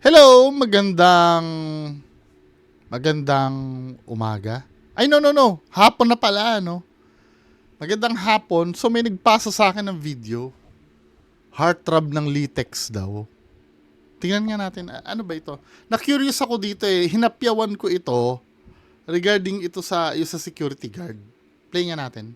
Hello, magandang umaga. Ay, no. Hapon na pala, no? Magandang hapon. So, may nagpasa sa akin ng video. Heartthrob ng latex daw. Tingnan nga natin, ano ba ito? Na-curious ako dito eh. Hinapyawan ko ito regarding ito sa security guard. Play nga natin.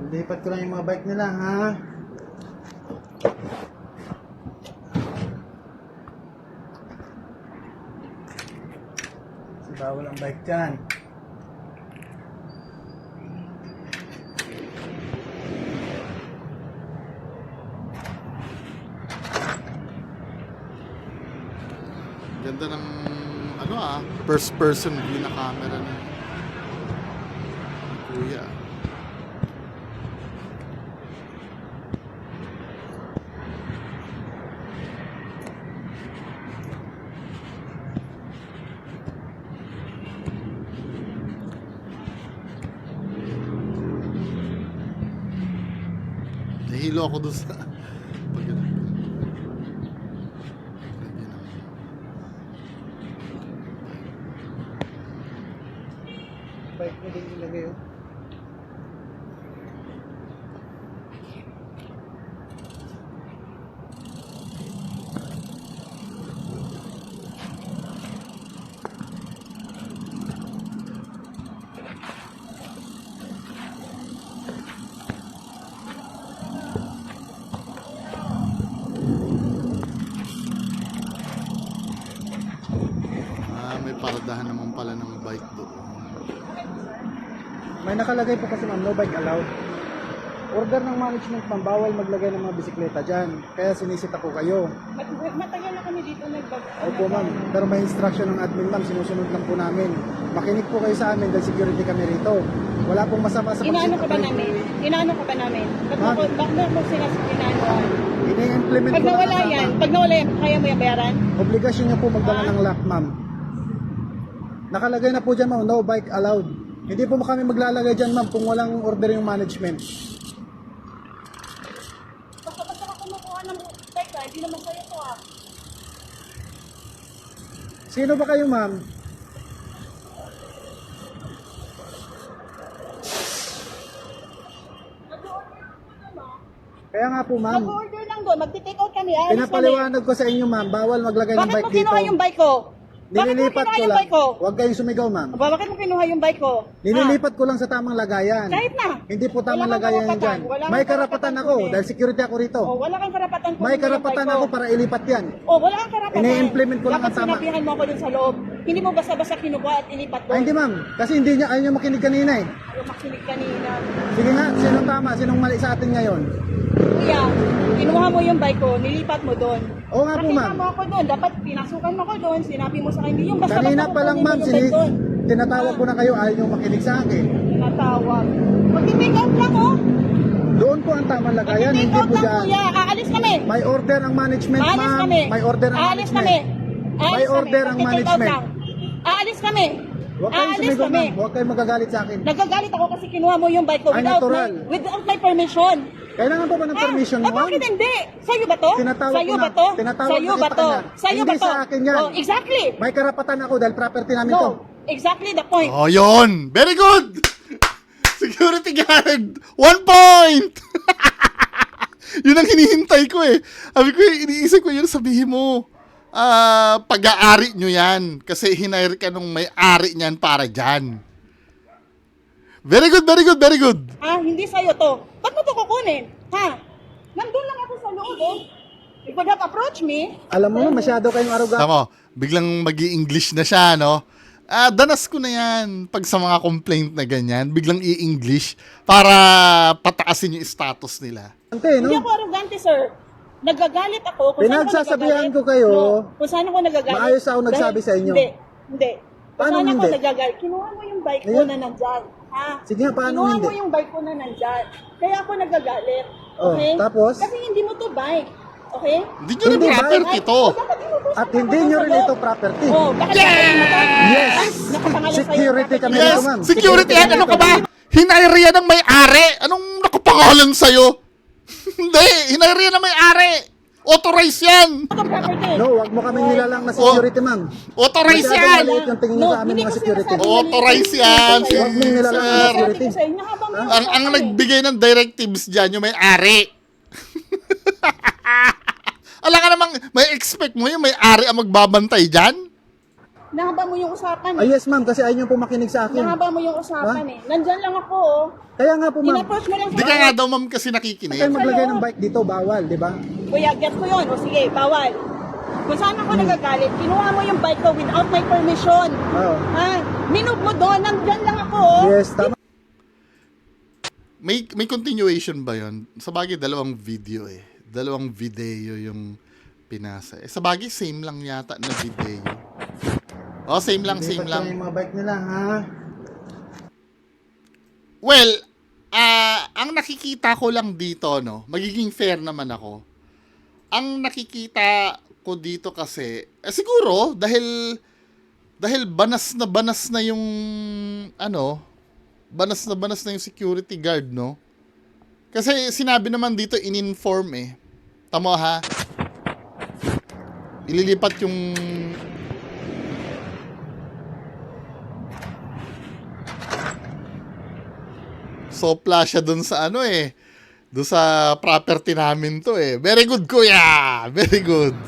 Lipat ko lang yung mga bike nila, ha? Bawal ang bike dyan. Ganda ng, first person view na camera ni Kuya. Nahilo ako doon sa Bike mo din ilagay, oh. may paradahan naman pala ng bike doon. May nakalagay po kasi, ma'am, no bike allowed. Order ng management, ma'am, bawal maglagay ng mga bisikleta dyan. Kaya sinisita ko kayo. Matagal na kami dito Opo, ma'am. Pero may instruction ng admin, ma'am. Sinusunod lang po namin. Makinig po kayo sa amin dahil security kami rito. Wala pong masama sa Inaano ka ba namin? Bakit mo sila inaano? Ini-implement Pag ko lang nawala kasama. yan, kaya mo yung bayaran? Obligasyon niyo po magdala ng lock, ma'am. Nakalagay na po dyan, ma'am, no bike allowed. Hindi po kami maglalagay dyan, ma'am, kung walang order yung management. Basta ka kumukuha ng bike ka, hindi naman sa'yo to ah. Sino ba kayo, ma'am? Kaya nga po, ma'am. Mag-order lang doon, magti-take out kami. Alis kami. Pinapaliwanag ko sa inyo, ma'am, bawal maglagay ng Bakit mo bike dito. kinuha yung bike ko? Nililipat ko lang. bike ko? Huwag kayong sumigaw, ma'am. Bakit mo kinuha yung bike ko? Nililipat ko lang sa tamang lagayan. Kahit na. Hindi po tamang Wala kang lagayan karapatan. dyan. Wala May kang karapatan karapatan ako kunin. dahil security ako rito. Wala kang karapatan kunin May yung karapatan bike ako ko. para ilipat yan. Wala kang karapatan. Ini-implement ko lang ang Dapat tama. sinabihan mo ako dun sa loob. Hindi mo basta-basta kinukuha at ilipat doon. Ay, hindi, ma'am. Kasi hindi niya, ayaw niya makinig kanina eh. Ayaw makinig kanina. Sige nga, sinong tama? Sinong mali sa atin ngayon? Kuya, kinuha mo yung bike ko, nilipat mo doon. Oo nga po, Nakita ma'am. mo ako doon, dapat pinasukan mo ako doon, sinabi mo sa akin, hindi yung basta-basta Kanina pa lang, kukunin mo ma'am, yung bike doon. tinatawag ko na kayo, ayaw niyo makinig sa akin. Tinatawag. Mag-take out lang oh. Doon po ang tamang lagayan, Mag-take hindi out po lang dyan. kuya, aalis kami. May order ang management, Aalis ma'am. kami. May order ang Aalis management. kami. May order ang Mag-take out management. lang. Aalis kami. Huwag kayong Aalis sumigaw, kami. ma'am. Huwag kayong magagalit sa akin. Nagagalit ako kasi kinuha mo yung bike ko Ay, without natural. without my permission. Kailangan pa ba ng permission mo, ma'am? Bakit hindi? Sa'yo ba to? Tinatawag Sa'yo ko ba na. to? Tinatawag Sa'yo na ba kita to? kanya. Sa'yo Hindi ba to? sa akin yan. Oh, exactly. May karapatan ako dahil property namin to. No, exactly the point. Oh, yun! Very good! Security guard! 1 point! Yun ang hinihintay ko eh. Sabi ko, iniisip ko yun, sabihin mo, pag-aari nyo yan. Kasi hinire ka nung may-ari niyan para dyan. Very good, very good, very good. Hindi sa'yo to. Ba't mo to kukunin? Nandun lang ako sa loob, oh. You could have approached me. Alam mo, masyado kayong arrogant. Tama, biglang mag-i-English na siya, no? Danas ko na yan pag sa mga complaint na ganyan, biglang i-English para pataasin yung status nila. No? Hindi ako arrogante, sir. Nagagalit ako. Kung saan ako Pinagsasabihan nagagalit. ko kayo. No, kung saan ako nagagalit. Maayos ako nagsabi sa inyo. Hindi. Kung Paano saan ako hindi? nagagalit. Kinuha mo yung bike ko Ngayon? na nandyan. Sige nga, paano Kinuha hindi? mo yung bike ko na nandyan. Kaya ako nagagalit. Oh, Okay? tapos? Kasi hindi mo to bike. Okay? Hindi nyo rin Hindi ba? property to. Dapat inutusan At mo hindi ako nyo sa rin loob. ito property. Oh, bakit Yes! Nakapangalan sa'yo. Security kami Yes, dito, ma'am. security yan. Ano ka ba? Hinire yan ng may-ari. Anong nakapangalan sa'yo? Hindi, hinire yan ng may-ari. Authorize yan! Ito property. No, wag mo kaming nilalang na security, ma'am. Authorize Masyadong yan! maliit yung tingin niyo sa amin hindi mga ko security. sinasabi Authorize yan, Sir. Wag mong nilalang na sir. security. Sabi ko sa inyo, habang may Ang usapan eh. nagbigay ng directives dyan, yung may-ari. Alam ka namang, may expect mo yung may-ari ang magbabantay dyan? Nahaba mo yung usapan Ah, eh. yes, ma'am, kasi ayaw niyo po makinig sa akin. Nahaba mo yung usapan eh. Nandyan lang ako oh. Kaya nga po, ma'am, In-approach mo lang Di ka nga daw, ma'am, kasi kayo nakikinig. maglagay ng bike dito, bawal, di ba? Kuya, get ko yun. O sige, bawal. Kung saan ako nagagalit, kinuha mo yung bike ko without my permission. Oo. Ha? Minove mo doon, nandyan lang ako oh. Yes, tama. May continuation ba yon? Sa bagay, dalawang video eh. Dalawang video yung pinasa. Sa bagay, same lang yata na video. Oh, same lang. Yung mga bike nila, ha? Well, ang nakikita ko lang dito, no, magiging fair naman ako. Ang nakikita ko dito kasi, siguro, dahil banas na yung, banas na yung security guard, no? Kasi sinabi naman dito, in-inform eh. Tamo ha? Ililipat yung sopla siya dun sa dun sa property namin to eh. Very good, kuya! Very good.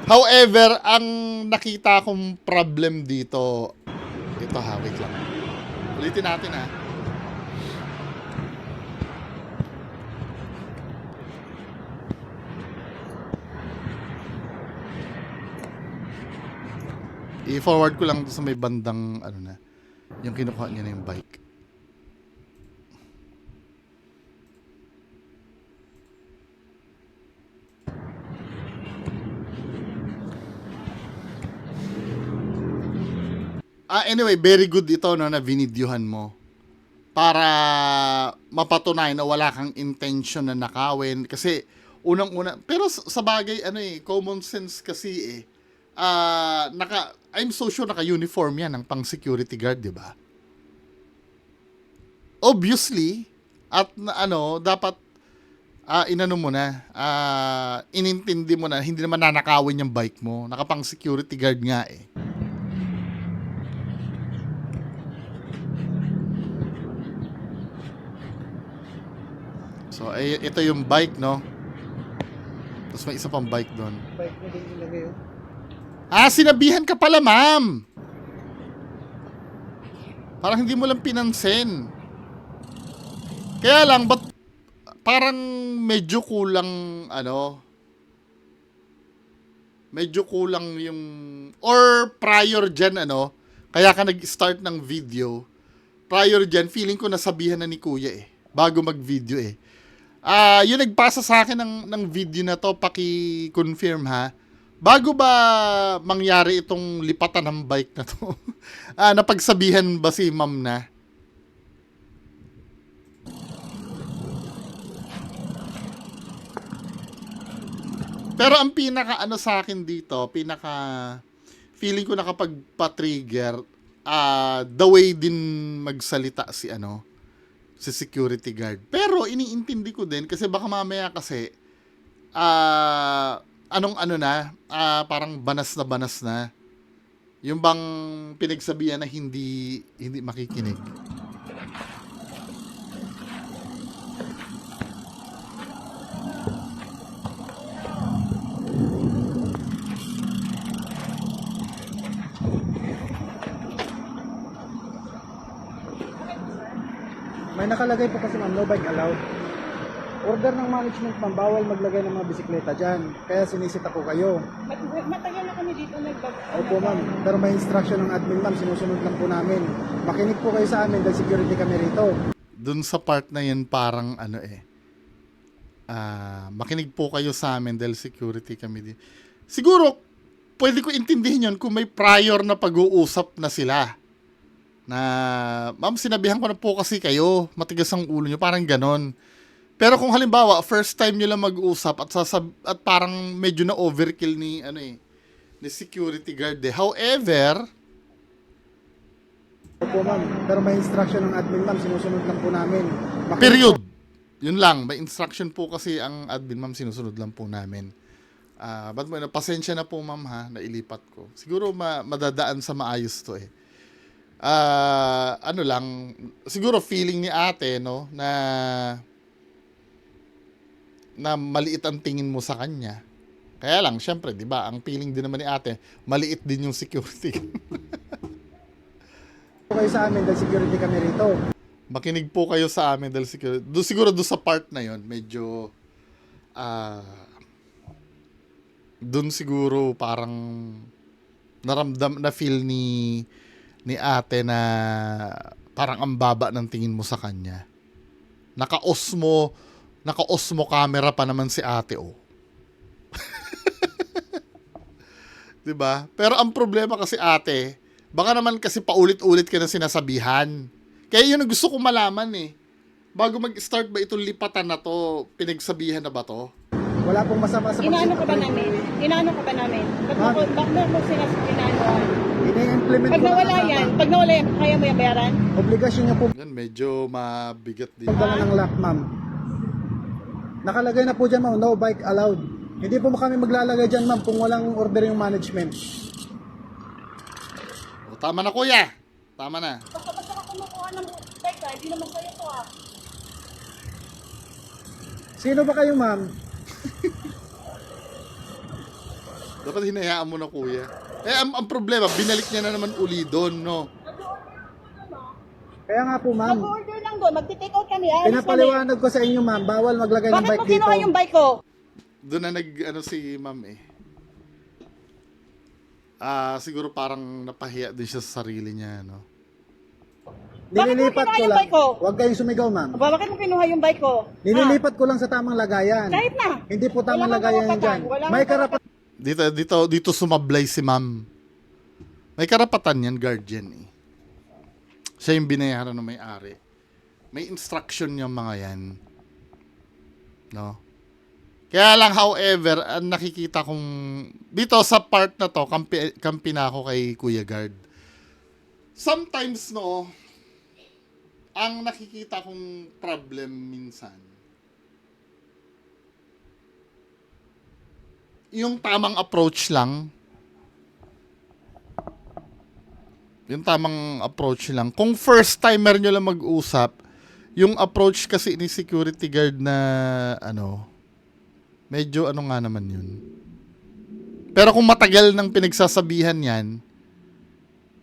However, ang nakita kong problem dito, ito ha, wait lang. Ulitin natin ha. I-forward ko lang sa may bandang, yung kinukuha niya na yung bike. Anyway, very good ito no, na vinidyohan mo. Para mapatunayan na wala kang intention na nakawin. Kasi, unang-una, pero sa bagay, common sense kasi I'm so sure naka-uniform yan ng pang-security guard, di ba? Obviously, at dapat inano mo na, inintindi mo na, hindi naman nanakawin yung bike mo. Nakapang-security guard nga eh. So, ito yung bike, no? Tapos may isa pang bike doon. Bike mo din ilagay, oh. Sinabihan ka pala, ma'am! Parang hindi mo lang pinansin. Kaya lang, but parang medyo kulang, medyo kulang yung, or prior dyan, kaya ka nag-start ng video, prior dyan, feeling ko nasabihan na ni Kuya eh, bago mag-video eh. Yung nagpasa sa akin ng video na to, paki-confirm ha, bago ba mangyari itong lipatan ng bike na to, napagsabihan ba si ma'am na? Pero ang pinaka sa akin dito, feeling ko nakapagpa-trigger, the way din magsalita si security guard. Pero iniintindi ko din kasi baka mamaya kasi parang banas na. Yung bang pinagsabihan na hindi makikinig. May nakalagay po kasi, ma'am, no bike allowed. Order ng management, ma'am, bawal maglagay ng mga bisikleta dyan. Kaya sinisita ko kayo. Matagal na kami dito Opo, ma'am. Pero may instruction ng admin, ma'am. Sinusunod lang po namin. Makinig po kayo sa amin dahil security kami rito. Dun sa part na yun parang makinig po kayo sa amin dahil security kami din. Siguro, pwede ko intindihin yun kung may prior na pag-uusap na sila. Na, ma'am, sinabihan ko na po kasi kayo, matigas ang ulo nyo, parang ganon. Pero kung halimbawa, first time nyo lang mag-usap at parang medyo na overkill ni security guard eh. However, Opo, ma'am. Pero may instruction ng admin, ma'am. Sinusunod lang po namin. Makinig period. Yun lang, may instruction po kasi ang admin, ma'am, sinusunod lang po namin. Ba't mo, pasensya na po, ma'am, ha, nailipat ko. Siguro madadaan sa maayos to eh. Ano lang, siguro feeling ni ate, no, na maliit ang tingin mo sa kanya. Kaya lang, syempre, di ba, ang feeling din naman ni ate, maliit din yung security. Kayo sa amin dahil security kami rito. Makinig po kayo sa amin dahil siguro doon sa part na yon medyo doon siguro parang na feel ni ate na parang ang baba ng tingin mo sa kanya. Naka-osmo camera pa naman si ate, oh. 'Di ba? Pero ang problema kasi ate, baka naman kasi paulit-ulit ka na sinasabihan. Kaya yun ang gusto kong malaman eh. Bago mag-start ba itong lipatan na to, pinagsabihan na ba to? Wala pong masama sa Inaano ka ba namin? Inaano ka ba namin? Ba't mo inaanoan? Ini-implement Pag ko nawala na yan, kaya mo yung bayaran? obligasyon niyo po Yan, medyo mabigat din. magdala ng lock, ma'am. Nakalagay na po dyan, ma'am, no bike allowed. Hindi po kami maglalagay dyan, ma'am, kung walang order yung management. O, tama na kuya. Tama na. Basta ka kumukuha ng teka, hindi naman sa'yo to ah. Sino ba kayo, ma'am? Dapat hinayaan mo na kuya. Eh, ang problema, binalik niya na naman uli doon, no? Kaya nga po, ma'am. Mag-order lang doon, magti-take out kami. Alis kami. Pinapaliwanag ko sa inyo, ma'am, bawal maglagay ng Bakit mo bike dito. kinuha yung bike ko? Doon na si ma'am eh. Siguro parang napahiya din siya sa sarili niya, no? Nililipat Bakit mo ko kinuha yung lang. bike ko? Huwag kayong sumigaw, ma'am. Bakit mo kinuha yung bike ko? Nililipat ko lang sa tamang lagayan. Kahit na. Hindi po tamang Wala kang lagayan yan karapatan. dyan. Wala May kang karapatan. Dito sumablay si ma'am. May karapatan yan, guardian eh. Siya yung binayaran ng may-ari. May instruction yung mga yan. No? Kaya lang, however, ang nakikita kong dito sa part na to, kampi na ako kay Kuya Guard. Sometimes, no, ang nakikita kong problem minsan, yung tamang approach lang. Yung tamang approach lang. Kung first timer nyo lang mag-usap, yung approach kasi ni security guard na medyo nga naman yun. Pero kung matagal nang pinagsasabihan yan,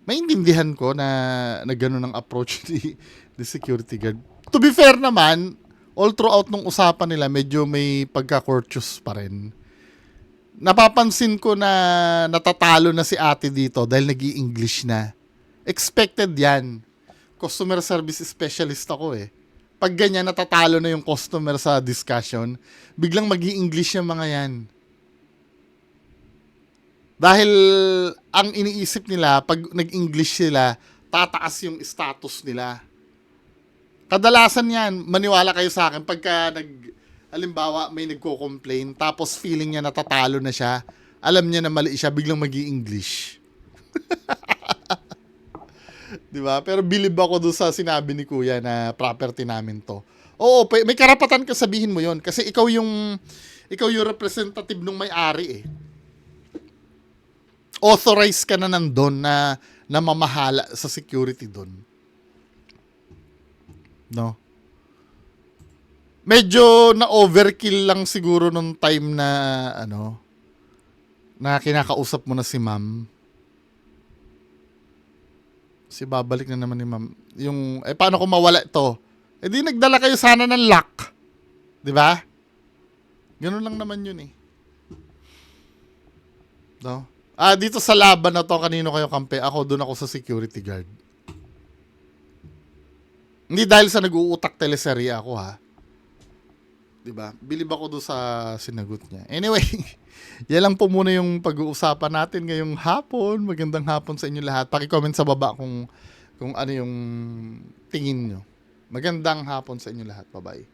maintindihan ko na gano'n ang approach ni security guard. To be fair naman, all throughout nung usapan nila, medyo may pagka-courteous pa rin. Napapansin ko na natatalo na si ate dito dahil nag-i-English na. Expected yan. Customer service specialist ako eh. Pag ganyan, natatalo na yung customer sa discussion, biglang mag-i-English yung mga yan. Dahil ang iniisip nila, pag nag-English sila, tataas yung status nila. Kadalasan yan, maniwala kayo sa akin, pagka halimbawa may nagko-complain, tapos feeling niya natatalo na siya, alam niya na mali siya, biglang mag-i-English. Diba? Pero believe ako doon sa sinabi ni Kuya na property namin to. Oo, may karapatan ka sabihin mo yon kasi ikaw yung representative ng may-ari eh. Authorized ka na nandun na mamahala sa security doon. No? Medyo na-overkill lang siguro nung time na na kinakausap mo na si ma'am. Si babalik na naman ni ma'am. Yung, paano kung mawala ito? Di nagdala kayo sana ng lock. Di ba? Ganun lang naman yun eh. No? Dito sa laban na to, kanino kayo kampe? Ako, doon ako sa security guard. Hindi dahil sa nag-uutak teleserye ako ha. Diba? Bilib ako doon sa sinagot niya. Anyway, yan lang po muna yung pag-uusapan natin ngayong hapon. Magandang hapon sa inyo lahat. Paki-comment sa baba kung ano yung tingin nyo. Magandang hapon sa inyo lahat. Bye-bye.